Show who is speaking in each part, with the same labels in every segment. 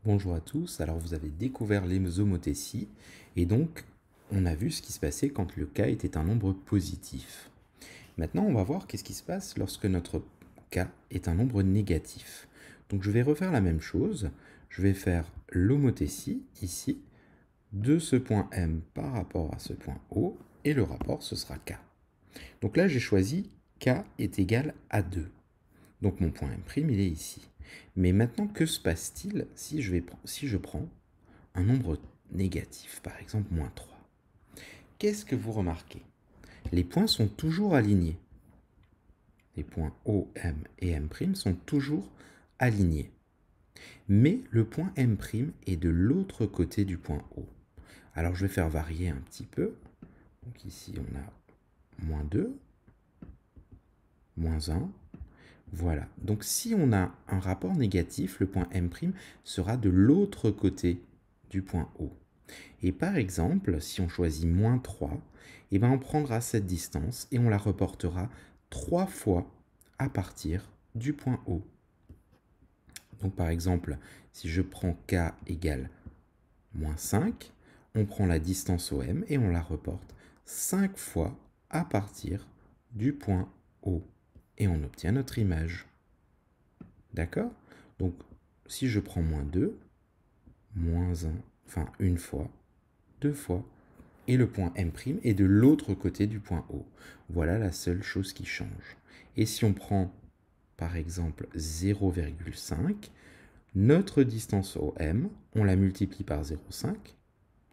Speaker 1: Bonjour à tous, alors vous avez découvert les homothéties et donc on a vu ce qui se passait quand le k était un nombre positif. Maintenant on va voir qu'est-ce qui se passe lorsque notre k est un nombre négatif. Donc je vais refaire la même chose, je vais faire l'homothétie ici de ce point M par rapport à ce point O et le rapport ce sera k. Donc là j'ai choisi k est égal à 2. Donc mon point M' il est ici. Mais maintenant, que se passe-t-il si je prends un nombre négatif, par exemple moins 3? Qu'est-ce que vous remarquez? Les points sont toujours alignés. Les points O, M et M' sont toujours alignés. Mais le point M' est de l'autre côté du point O. Alors je vais faire varier un petit peu. Donc ici on a moins 2, moins 1. Voilà, donc si on a un rapport négatif, le point M' sera de l'autre côté du point O. Et par exemple, si on choisit moins 3, eh ben on prendra cette distance et on la reportera 3 fois à partir du point O. Donc par exemple, si je prends k égale moins 5, on prend la distance OM et on la reporte 5 fois à partir du point O. Et on obtient notre image. D'accord? Donc, si je prends moins 2, moins 1, enfin une fois, deux fois, et le point M' est de l'autre côté du point O. Voilà la seule chose qui change. Et si on prend, par exemple, 0,5, notre distance OM, on la multiplie par 0,5,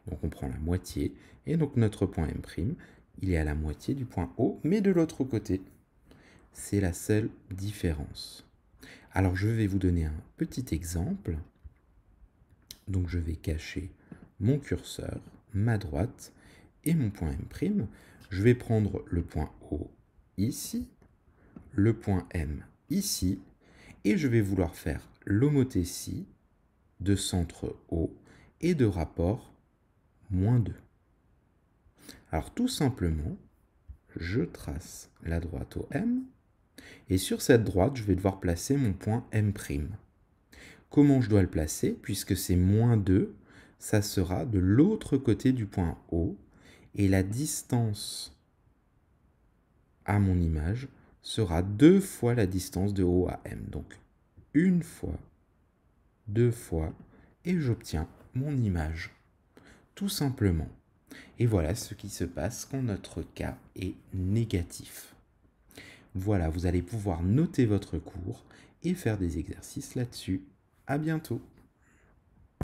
Speaker 1: donc on prend la moitié, et donc notre point M', il est à la moitié du point O, mais de l'autre côté. C'est la seule différence. Alors je vais vous donner un petit exemple. Donc je vais cacher mon curseur, ma droite et mon point M'. Je vais prendre le point O ici, le point M ici, et je vais vouloir faire l'homothétie de centre O et de rapport moins 2. Alors tout simplement, je trace la droite OM, et sur cette droite, je vais devoir placer mon point M'. Comment je dois le placer? Puisque c'est moins 2, ça sera de l'autre côté du point O, et la distance à mon image sera 2 fois la distance de O à M. Donc, une fois, 2 fois, et j'obtiens mon image. Tout simplement. Et voilà ce qui se passe quand notre k est négatif. Voilà, vous allez pouvoir noter votre cours et faire des exercices là-dessus. À bientôt.